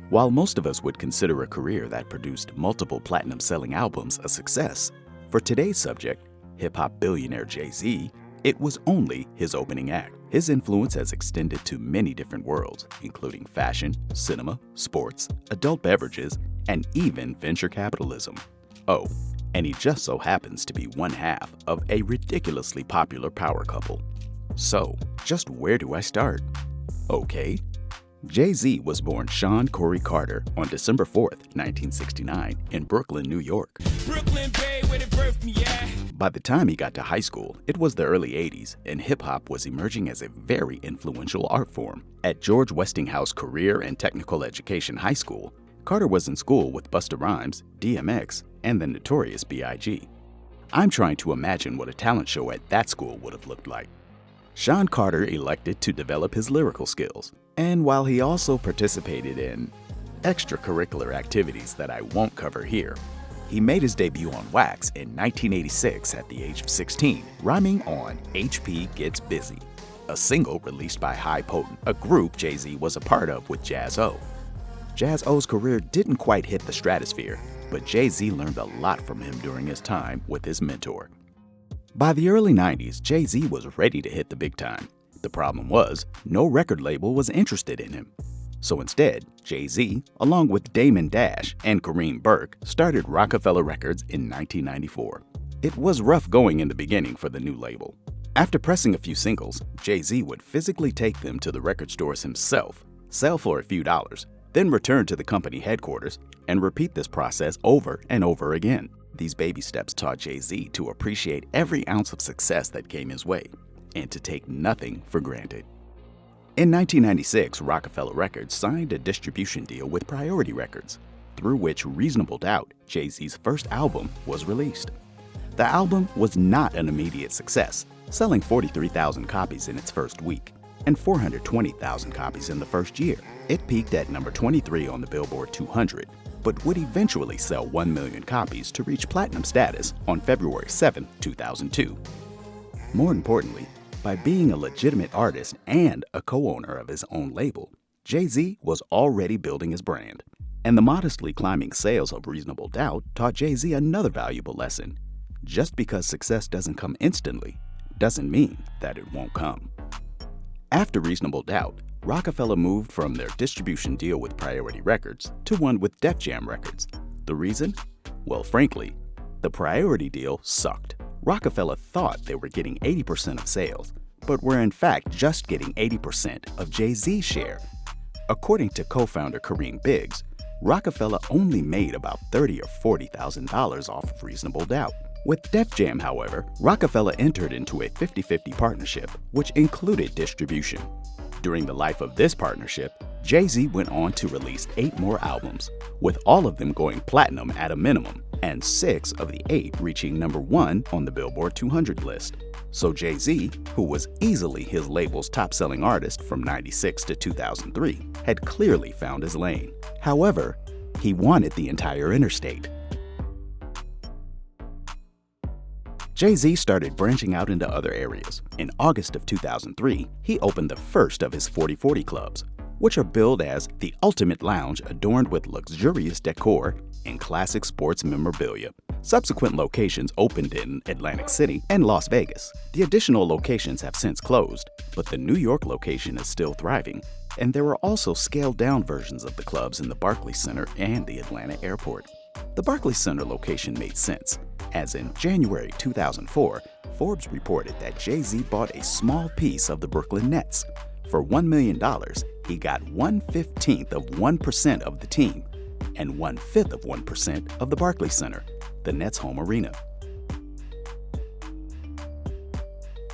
While most of us would consider a career that produced multiple platinum-selling albums a success, for today's subject, hip-hop billionaire Jay-Z, it was only his opening act. His influence has extended to many different worlds, including fashion, cinema, sports, adult beverages, and even venture capitalism. Oh, and he just so happens to be one half of a ridiculously popular power couple. So, just where do I start? Okay. Jay-Z was born Sean Corey Carter on December 4th, 1969, in Brooklyn, New York. Brooklyn Bay, where they birthed me at. By the time he got to high school, it was the early 80s, and hip-hop was emerging as a very influential art form. At George Westinghouse Career and Technical Education High School, Carter was in school with Busta Rhymes, DMX, and the Notorious B.I.G. I'm trying to imagine what a talent show at that school would have looked like. Sean Carter elected to develop his lyrical skills, and while he also participated in extracurricular activities that I won't cover here, he made his debut on wax in 1986 at the age of 16, rhyming on HP Gets Busy, a single released by High Potent, a group Jay-Z was a part of with Jaz-O. Jaz-O's career didn't quite hit the stratosphere, but Jay-Z learned a lot from him during his time with his mentor. By the early 90s, Jay-Z was ready to hit the big time. The problem was, no record label was interested in him. So instead, Jay-Z, along with Damon Dash and Kareem Burke, started Rockefeller Records in 1994. It was rough going in the beginning for the new label. After pressing a few singles, Jay-Z would physically take them to the record stores himself, sell for a few dollars, then return to the company headquarters and repeat this process over and over again. These baby steps taught Jay-Z to appreciate every ounce of success that came his way and to take nothing for granted. In 1996, Rockefeller Records signed a distribution deal with Priority Records, through which Reasonable Doubt, Jay-Z's first album, was released. The album was not an immediate success, selling 43,000 copies in its first week and 420,000 copies in the first year. It peaked at number 23 on the Billboard 200, but would eventually sell 1 million copies to reach platinum status on February 7, 2002. More importantly, by being a legitimate artist and a co-owner of his own label, Jay-Z was already building his brand. And the modestly climbing sales of Reasonable Doubt taught Jay-Z another valuable lesson. Just because success doesn't come instantly, doesn't mean that it won't come. After Reasonable Doubt, Rockefeller moved from their distribution deal with Priority Records to one with Def Jam Records. The reason? Well, frankly, the Priority deal sucked. Rockefeller thought they were getting 80% of sales, but were in fact just getting 80% of Jay-Z's share. According to co-founder Kareem Biggs, Rockefeller only made about $30,000 or $40,000 off of Reasonable Doubt. With Def Jam, however, Rockefeller entered into a 50-50 partnership, which included distribution. During the life of this partnership, Jay-Z went on to release 8 more albums, with all of them going platinum at a minimum, and 6 of the 8 reaching number 1 on the Billboard 200 list. So Jay-Z, who was easily his label's top-selling artist from '96 to 2003, had clearly found his lane. However, he wanted the entire interstate. Jay-Z started branching out into other areas. In August of 2003, he opened the first of his 40/40 clubs, which are billed as the ultimate lounge adorned with luxurious decor and classic sports memorabilia. Subsequent locations opened in Atlantic City and Las Vegas. The additional locations have since closed, but the New York location is still thriving, and there are also scaled-down versions of the clubs in the Barclays Center and the Atlanta airport. The Barclays Center location made sense, as in January 2004, Forbes reported that Jay-Z bought a small piece of the Brooklyn Nets. For $1 million, he got 1/15 of 1% of the team and 1/5 of 1% of the Barclays Center, the Nets' home arena.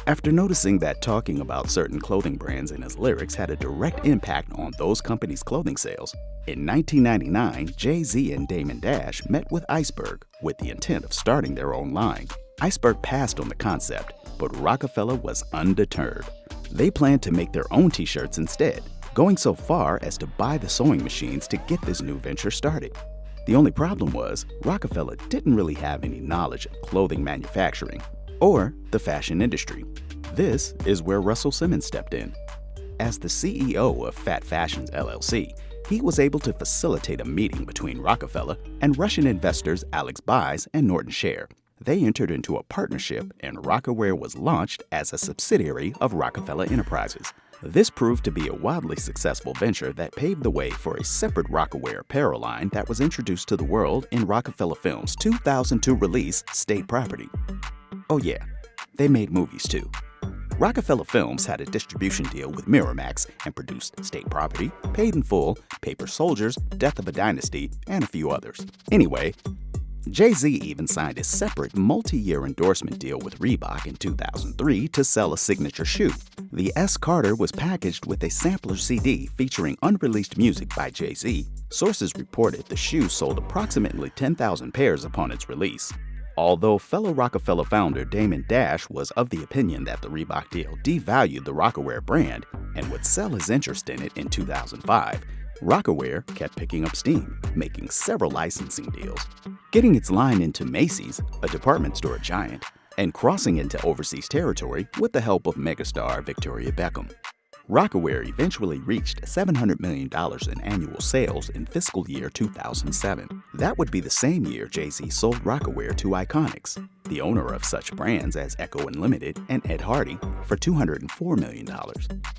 After noticing that talking about certain clothing brands in his lyrics had a direct impact on those companies' clothing sales, in 1999, Jay-Z and Damon Dash met with Iceberg with the intent of starting their own line. Iceberg passed on the concept, but Rockefeller was undeterred. They planned to make their own t-shirts instead, going so far as to buy the sewing machines to get this new venture started. The only problem was, Rockefeller didn't really have any knowledge of clothing manufacturing or the fashion industry. This is where Russell Simmons stepped in. As the CEO of Fat Fashions LLC, he was able to facilitate a meeting between Rockefeller and Russian investors Alex Baez and Norton Share. They entered into a partnership, and Rockaware was launched as a subsidiary of Rockefeller Enterprises. This proved to be a wildly successful venture that paved the way for a separate Rockaware apparel line that was introduced to the world in Rockefeller Films' 2002 release, State Property. Oh yeah, they made movies too. Rockefeller Films had a distribution deal with Miramax and produced State Property, Paid in Full, Paper Soldiers, Death of a Dynasty, and a few others. Anyway, Jay-Z even signed a separate multi-year endorsement deal with Reebok in 2003 to sell a signature shoe. The S. Carter was packaged with a sampler CD featuring unreleased music by Jay-Z. Sources reported the shoe sold approximately 10,000 pairs upon its release. Although fellow Rockefeller founder Damon Dash was of the opinion that the Reebok deal devalued the Rockaware brand and would sell his interest in it in 2005, Rockaware kept picking up steam, making several licensing deals, getting its line into Macy's, a department store giant, and crossing into overseas territory with the help of megastar Victoria Beckham. Rockaware eventually reached $700 million in annual sales in fiscal year 2007. That would be the same year Jay-Z sold Rockaware to Iconics, the owner of such brands as Echo Unlimited and Ed Hardy, for $204 million.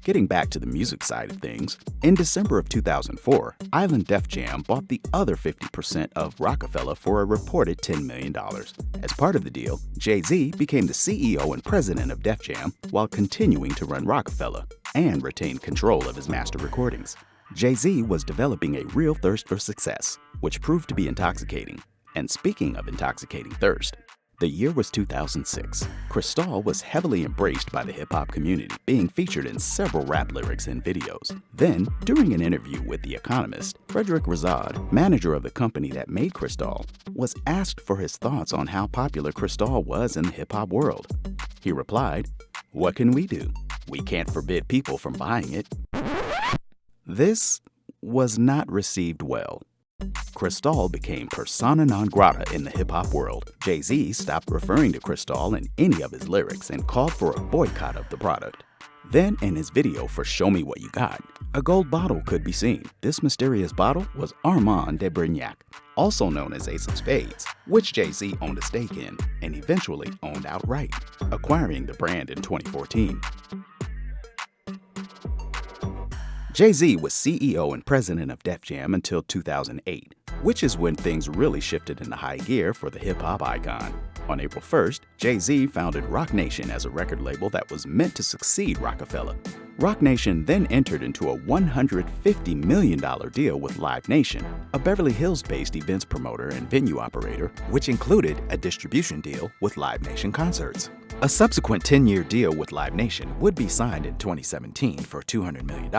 Getting back to the music side of things, in December of 2004, Island Def Jam bought the other 50% of Rockefeller for a reported $10 million. As part of the deal, Jay-Z became the CEO and president of Def Jam while continuing to run Rockefeller and retained control of his master recordings. Jay-Z was developing a real thirst for success, which proved to be intoxicating. And speaking of intoxicating thirst, the year was 2006. Cristal was heavily embraced by the hip-hop community, being featured in several rap lyrics and videos. Then, during an interview with The Economist, Frederick Razad, manager of the company that made Cristal, was asked for his thoughts on how popular Cristal was in the hip-hop world. He replied, "What can we do? We can't forbid people from buying it." This was not received well. Cristal became persona non grata in the hip-hop world. Jay-Z stopped referring to Cristal in any of his lyrics and called for a boycott of the product. Then, in his video for Show Me What You Got, a gold bottle could be seen. This mysterious bottle was Armand de Brignac, also known as Ace of Spades, which Jay-Z owned a stake in and eventually owned outright, acquiring the brand in 2014. Jay-Z was CEO and president of Def Jam until 2008, which is when things really shifted into high gear for the hip-hop icon. On April 1st, Jay-Z founded Roc Nation as a record label that was meant to succeed Rockefeller. Roc Nation then entered into a $150 million deal with Live Nation, a Beverly Hills-based events promoter and venue operator, which included a distribution deal with Live Nation Concerts. A subsequent 10-year deal with Live Nation would be signed in 2017 for $200 million,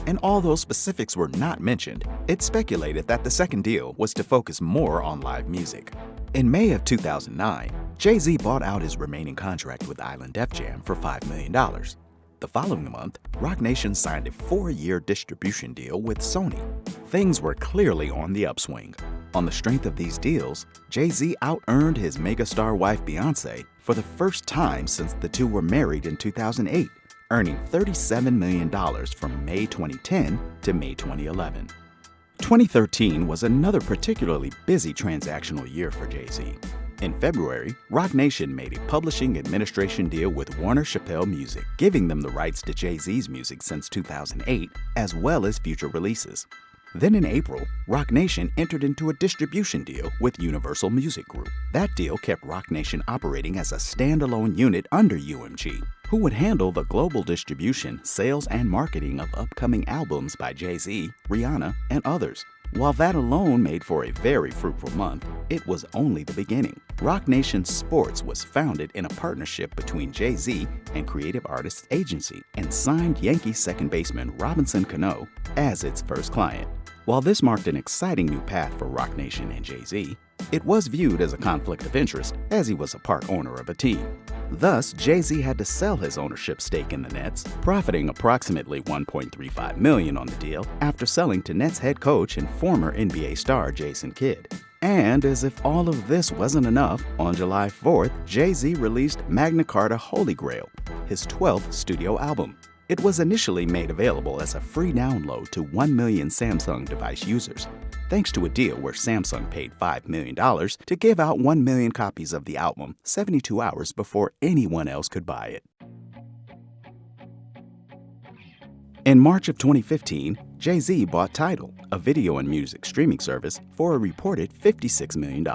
and although specifics were not mentioned, it's speculated that the second deal was to focus more on live music. In May of 2009, Jay-Z bought out his remaining contract with Island Def Jam for $5 million. The following month, Roc Nation signed a 4-year distribution deal with Sony. Things were clearly on the upswing. On the strength of these deals, Jay-Z out-earned his megastar wife Beyoncé for the first time since the two were married in 2008, earning $37 million from May 2010 to May 2011. 2013 was another particularly busy transactional year for Jay-Z. In February, Roc Nation made a publishing administration deal with Warner Chappell Music, giving them the rights to Jay-Z's music since 2008, as well as future releases. Then in April, Roc Nation entered into a distribution deal with Universal Music Group. That deal kept Roc Nation operating as a standalone unit under UMG, who would handle the global distribution, sales, and marketing of upcoming albums by Jay-Z, Rihanna, and others. While that alone made for a very fruitful month, it was only the beginning. Roc Nation Sports was founded in a partnership between Jay-Z and Creative Artists Agency and signed Yankees second baseman Robinson Cano as its first client. While this marked an exciting new path for Roc Nation and Jay-Z, it was viewed as a conflict of interest as he was a part owner of a team. Thus, Jay-Z had to sell his ownership stake in the Nets, profiting approximately $1.35 million on the deal after selling to Nets head coach and former NBA star Jason Kidd. And as if all of this wasn't enough, on July 4th, Jay-Z released Magna Carta Holy Grail, his 12th studio album. It was initially made available as a free download to 1 million Samsung device users, thanks to a deal where Samsung paid $5 million to give out 1 million copies of the album 72 hours before anyone else could buy it. In March of 2015, Jay-Z bought Tidal, a video and music streaming service, for a reported $56 million.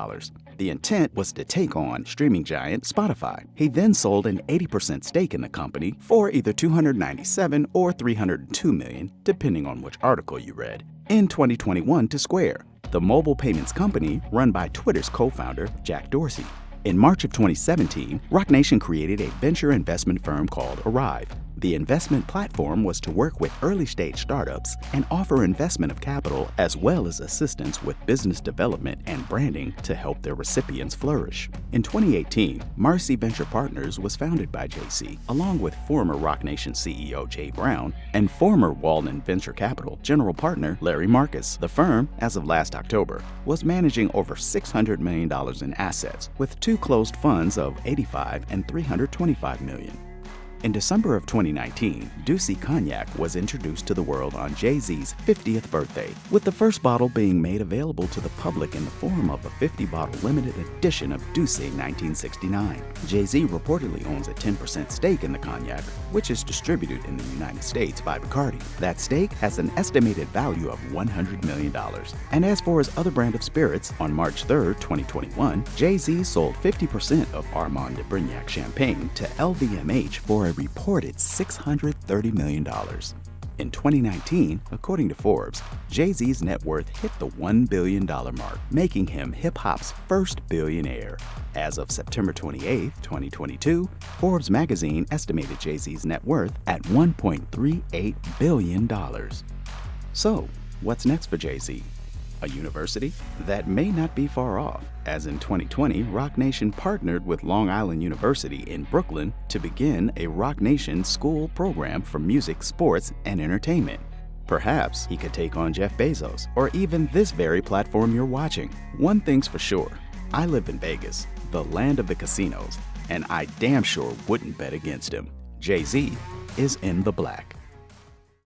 The intent was to take on streaming giant Spotify. He then sold an 80% stake in the company for either $297 or $302 million, depending on which article you read, in 2021 to Square, the mobile payments company run by Twitter's co-founder Jack Dorsey. In March of 2017, Roc Nation created a venture investment firm called Arrive. The investment platform was to work with early-stage startups and offer investment of capital as well as assistance with business development and branding to help their recipients flourish. In 2018, Marcy Venture Partners was founded by JC, along with former Roc Nation CEO Jay Brown and former Walden Venture Capital general partner Larry Marcus. The firm, as of last October, was managing over $600 million in assets, with two closed funds of $85 and $325 million. In December of 2019, Douce Cognac was introduced to the world on Jay-Z's 50th birthday, with the first bottle being made available to the public in the form of a 50-bottle limited edition of Douce 1969. Jay-Z reportedly owns a 10% stake in the cognac, which is distributed in the United States by Bacardi. That stake has an estimated value of $100 million. And as for his other brand of spirits, on March 3, 2021, Jay-Z sold 50% of Armand de Brignac champagne to LVMH for a reported $630 million. In 2019, according to Forbes, Jay-Z's net worth hit the $1 billion mark, making him hip-hop's first billionaire. As of September 28, 2022, Forbes magazine estimated Jay-Z's net worth at $1.38 billion. So, what's next for Jay-Z? A university? That may not be far off, as in 2020, Roc Nation partnered with Long Island University in Brooklyn to begin a Roc Nation school program for music, sports, and entertainment. Perhaps he could take on Jeff Bezos, or even this very platform you're watching. One thing's for sure, I live in Vegas, the land of the casinos, and I damn sure wouldn't bet against him. Jay-Z is in the black.